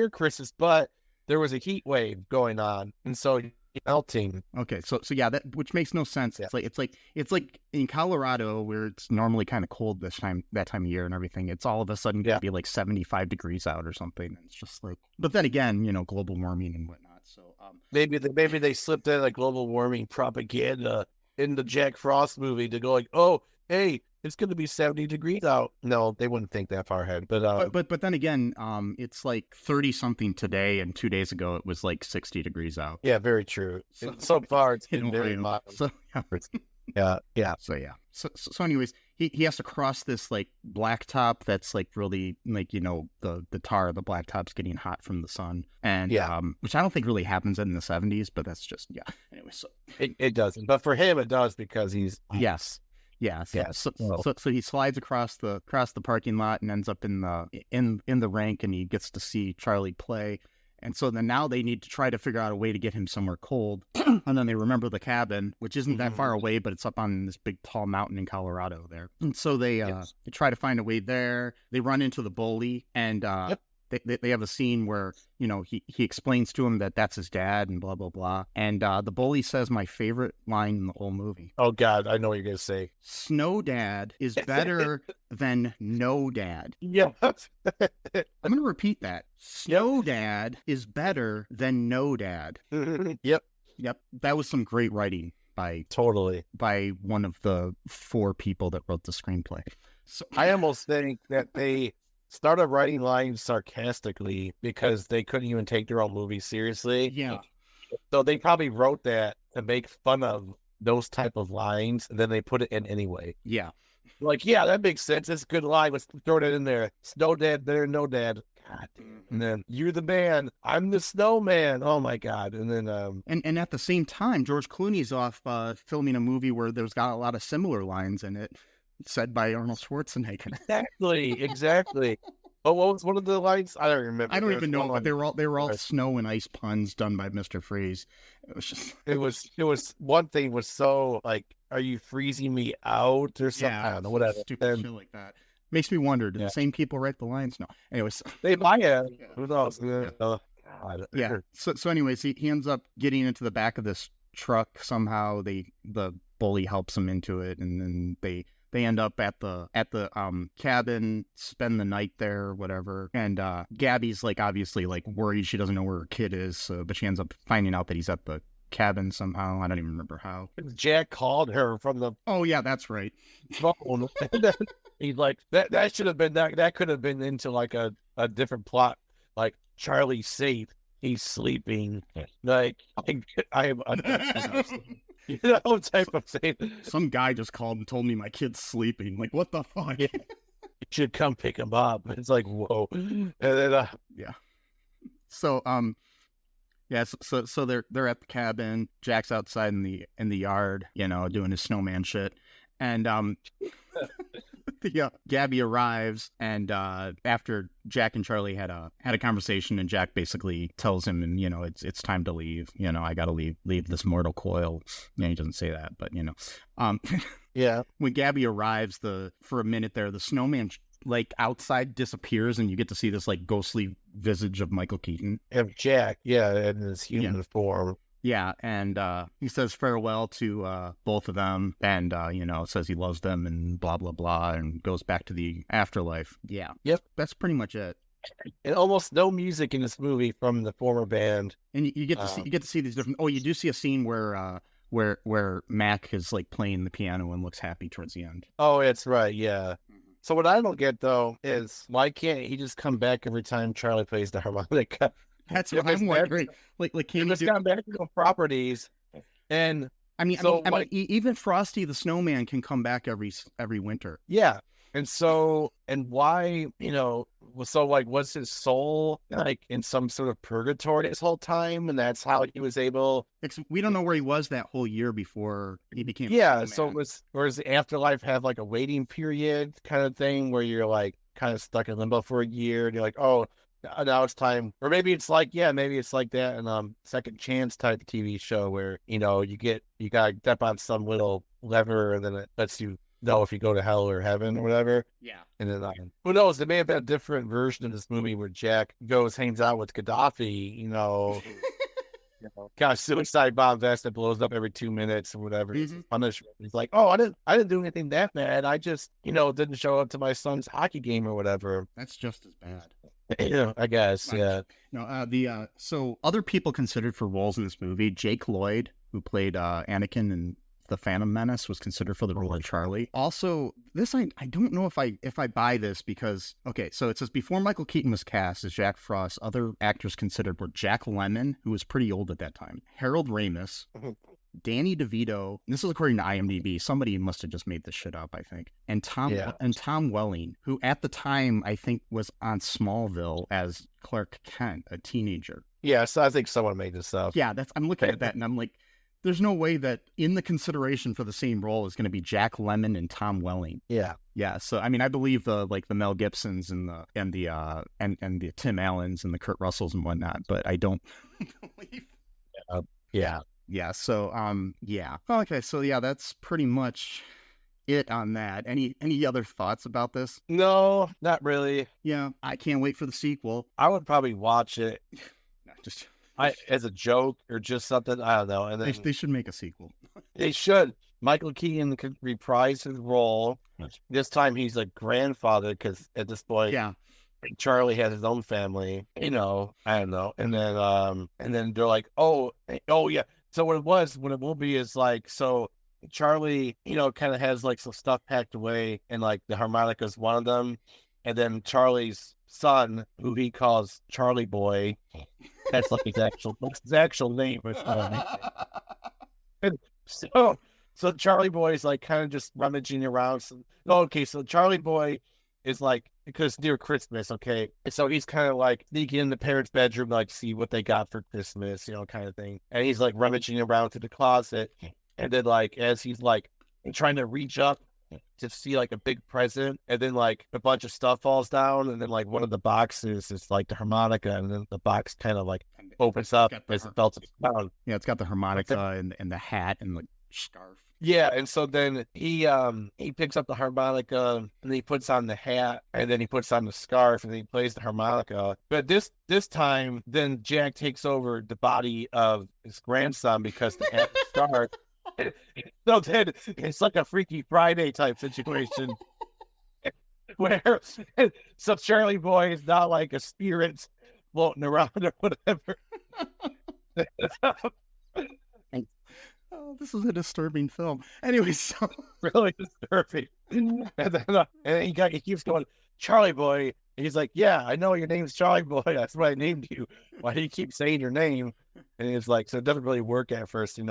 Christmas, but there was a heat wave going on, and so melting. Okay, so yeah, that, which makes no sense. Yeah. It's like in Colorado where it's normally kind of cold that time of year and everything. It's all of a sudden going to be like 75 degrees out or something. And it's just like, but then again, global warming and whatnot. So maybe they slipped in like global warming propaganda in the Jack Frost movie to go like, oh, hey, it's going to be 70 degrees out. No, they wouldn't think that far ahead. But then again, it's like 30 something today, and 2 days ago it was like 60 degrees out. Yeah, very true. So far it's been very mild. So yeah. So anyways, he has to cross this like blacktop that's like really like the tar of the blacktop's getting hot from the sun, and which I don't think really happens in the 70s, but that's just anyway. So it doesn't, but for him it does because he's So he slides across the parking lot and ends up in the rink, and he gets to see Charlie play. And so then now they need to try to figure out a way to get him somewhere cold. And then they remember the cabin, which isn't that far away, but it's up on this big tall mountain in Colorado there. And so they try to find a way there. They run into the bully, and they have a scene where he explains to him that that's his dad and blah blah blah, and the bully says my favorite line in the whole movie. Oh God, I know what you're gonna say. Snow dad is better than no dad. Yeah. I'm gonna repeat that. Snow dad is better than no dad. Yep. That was some great writing by one of the 4 people that wrote the screenplay. So I almost think that they started writing lines sarcastically because they couldn't even take their own movie seriously. Yeah. So they probably wrote that to make fun of those type of lines, and then they put it in anyway. Yeah. Like, yeah, that makes sense. It's a good line. Let's throw that in there. Snow dad there, no dad. God damn. And then you're the man. I'm the snowman. Oh my God. And then and at the same time, George Clooney's off filming a movie where there's got a lot of similar lines in it, said by Arnold Schwarzenegger. exactly. Oh, what was one of the lines? I don't remember. I don't even know, but one. they were all snow and ice puns done by Mr. Freeze. It was just It was one thing was so like, are you freezing me out or something? I don't know, whatever. Stupid shit like that. Makes me wonder, do the same people write the lines? No. Anyways. They might have. Who knows? God. Yeah. So anyways, he ends up getting into the back of this truck somehow. The bully helps him into it, and then they end up at the cabin, spend the night there or whatever. And Gabby's like obviously like worried. She doesn't know where her kid is, but she ends up finding out that he's at the cabin somehow. I don't even remember how. Jack called her from the Oh yeah, that's right. phone. He's like, that should have been that could have been into like a different plot. Like, Charlie's safe, he's sleeping. Like, I am you know, type of thing. Some guy just called and told me my kid's sleeping. Like, what the fuck? Yeah. You should come pick him up. It's like, whoa. And then yeah. So yeah, so they're at the cabin. Jack's outside in the yard, you know, doing his snowman shit. And Gabby arrives, and after Jack and Charlie had a conversation, and Jack basically tells him, and you know, it's time to leave. You know, I gotta leave this mortal coil. Yeah, he doesn't say that, but you know, yeah. When Gabby arrives, for a minute there, the snowman like outside disappears, and you get to see this like ghostly visage of Michael Keaton. Of Jack, yeah, in his human form. Yeah, and he says farewell to both of them, and you know, says he loves them, and blah blah blah, and goes back to the afterlife. Yeah, yep, that's pretty much it. And almost no music in this movie from the former band. And you get to see these different. Oh, you do see a scene where Mac is like playing the piano and looks happy towards the end. Oh, that's right. Yeah. So what I don't get though is why can't he just come back every time Charlie plays the harmonica? That's what I'm wondering. Like can he got magical properties? And I mean, even Frosty the Snowman can come back every winter. Yeah. And why, you know, so like, was his soul like in some sort of purgatory this whole time? And that's how he was able. We don't know where he was that whole year before he became. Yeah. So does the afterlife have like a waiting period kind of thing where you're like kind of stuck in limbo for a year and you're like, oh, now it's time. Or maybe it's like, maybe it's like that in Second Chance type TV show where, you know, you gotta step on some little lever and then it lets you know if you go to hell or heaven or whatever. Yeah. And then who knows? There may have been a different version of this movie where Jack hangs out with Gaddafi, you know, kind of suicide bomb vest that blows up every 2 minutes or whatever. Mm-hmm. Punishment. He's like, oh, I didn't do anything that bad. I just, you know, didn't show up to my son's hockey game or whatever. That's just as bad. Yeah, I guess. Yeah. No, so other people considered for roles in this movie, Jake Lloyd, who played Anakin in The Phantom Menace, was considered for the role of Charlie. Also, this I don't know if I buy this because, okay, so it says before Michael Keaton was cast as Jack Frost, other actors considered were Jack Lemmon, who was pretty old at that time, Harold Ramis, Danny DeVito. This is according to IMDb. Somebody must have just made this shit up, I think. And Tom Welling, who at the time I think was on Smallville as Clark Kent, a teenager. Yeah, so I think someone made this up. Yeah, I'm looking at that and I'm like, there's no way that in the consideration for the same role is going to be Jack Lemmon and Tom Welling. Yeah. Yeah. So I mean, I believe the Mel Gibsons and the Tim Allens and the Kurt Russells and whatnot, but I don't believe. Yeah. Yeah. So yeah. Okay. So yeah, that's pretty much it on that. Any other thoughts about this? No, not really. Yeah. I can't wait for the sequel. I would probably watch it. Just. As a joke or just something, I don't know. And then they should make a sequel. They should. Michael Keaton could reprise his role. This time he's a grandfather because at this point, Charlie has his own family. You know, I don't know. And then they're like, oh yeah. So what it will be is like, so Charlie, you know, kind of has like some stuff packed away, and like the harmonica's one of them, and then Charlie's son, who he calls Charlie Boy. That's like his actual name. And So Charlie Boy is like kind of just rummaging around. So Charlie Boy is like, because it's near Christmas, okay? And so he's kind of like sneaking in the parents' bedroom, like see what they got for Christmas, kind of thing. And he's like rummaging around to the closet. And then like as he's like trying to reach up to see like a big present, and then like a bunch of stuff falls down, and then like one of the boxes is like the harmonica, and then the box kind of like opens up as it melts down. Yeah, it's got the harmonica and the hat and the scarf. Yeah, and so then he picks up the harmonica, and then he puts on the hat, and then he puts on the scarf, and then he plays the harmonica. But this time, then Jack takes over the body of his grandson because the hat and scarf. So then it's like a Freaky Friday type situation where so Charlie Boy is not like a spirit floating around or whatever. Oh, this is a disturbing film. Anyway, so really disturbing. And then he keeps going, Charlie Boy. And he's like, yeah, I know your name's Charlie Boy. That's why I named you. Why do you keep saying your name? And it's like, so it doesn't really work at first, And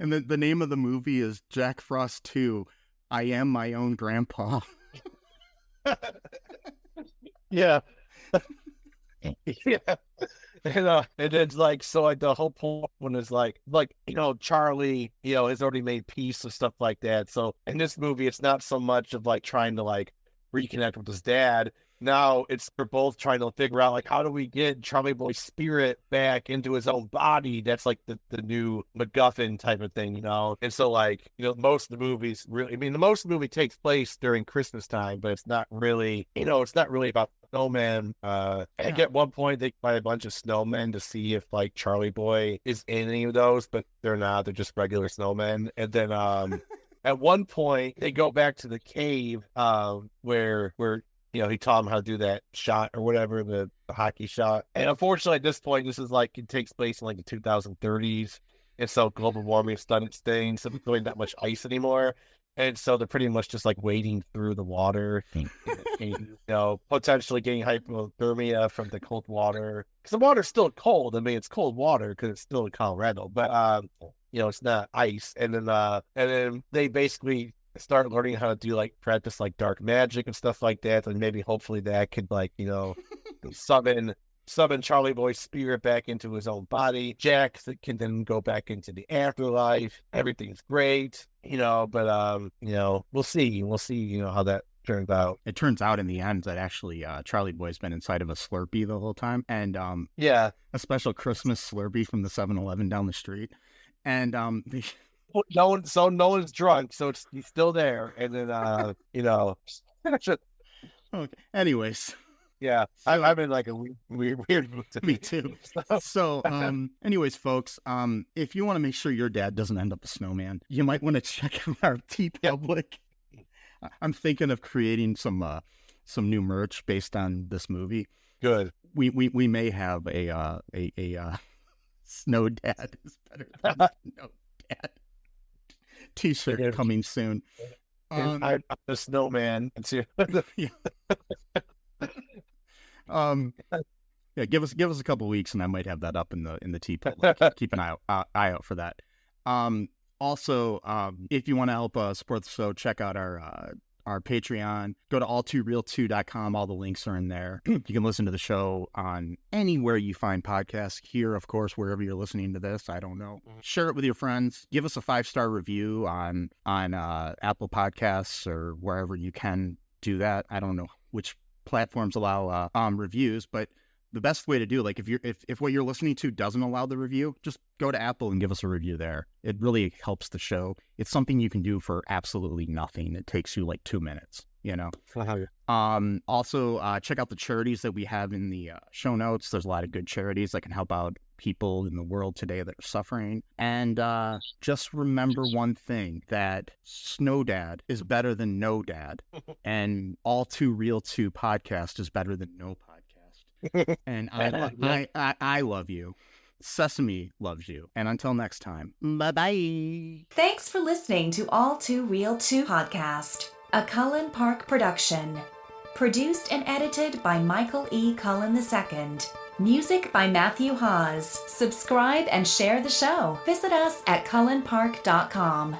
the name of the movie is Jack Frost 2, I Am My Own Grandpa. Yeah. Yeah. And it's like, so like the whole point when it's like, Charlie, has already made peace and stuff like that. So in this movie, it's not so much of like trying to like reconnect with his dad. Now it's they're both trying to figure out like, how do we get Charlie Boy's spirit back into his own body? That's like the new MacGuffin type of thing, And so like, most of the movies really, the most of the movie takes place during Christmas time, but it's not really, it's not really about snowman. I think at one point they buy a bunch of snowmen to see if like Charlie Boy is in any of those, but they're not. They're just regular snowmen. And then at one point they go back to the cave where he taught him how to do that shot or whatever, the hockey shot. And unfortunately, at this point, this is like, it takes place in like the 2030s. And so global warming has done its thing. So there's really not much ice anymore. And so they're pretty much just like wading through the water, and, potentially getting hypothermia from the cold water. Because the water's still cold. It's cold water because it's still in Colorado. But, it's not ice. And then they basically start learning how to do like practice like dark magic and stuff like that, and maybe hopefully that could like summon Charlie Boy's spirit back into his own body. Jack can then go back into the afterlife. Everything's great, but we'll see how that turns out. It turns out in the end that actually Charlie Boy's been inside of a Slurpee the whole time, and a special Christmas Slurpee from the 7-Eleven down the street, and no one's drunk, so he's still there. And then, Okay. Anyways. Yeah, I'm in like a weird mood today. Me too. So, anyways, folks, if you want to make sure your dad doesn't end up a snowman, you might want to check out our TeePublic. Yep. I'm thinking of creating some new merch based on this movie. Good. We may have a Snow Dad is better than No Dad T-shirt coming soon. I'm the snowman. Yeah, give us a couple weeks, and I might have that up in the TeePublic. Keep an eye out for that. Also, if you want to help support the show, check out our Patreon. Go to all2real2.com. All the links are in there. You can listen to the show on anywhere you find podcasts. Here, of course, wherever you're listening to this. I don't know. Share it with your friends. Give us a 5-star review on Apple Podcasts or wherever you can do that. I don't know which platforms allow reviews, but the best way to do, like, if what you're listening to doesn't allow the review, just go to Apple and give us a review there. It really helps the show. It's something you can do for absolutely nothing. It takes you like 2 minutes, Also, check out the charities that we have in the show notes. There's a lot of good charities that can help out people in the world today that are suffering. And just remember one thing, that Snow Dad is better than No Dad. And All Too Real 2 podcast is better than no podcast. And I love you. Sesame loves you. And until next time, bye-bye. Thanks for listening to All Too Real 2 podcast, a Cullen Park production. Produced and edited by Michael E. Cullen II. Music by Matthew Hawes. Subscribe and share the show. Visit us at cullenpark.com.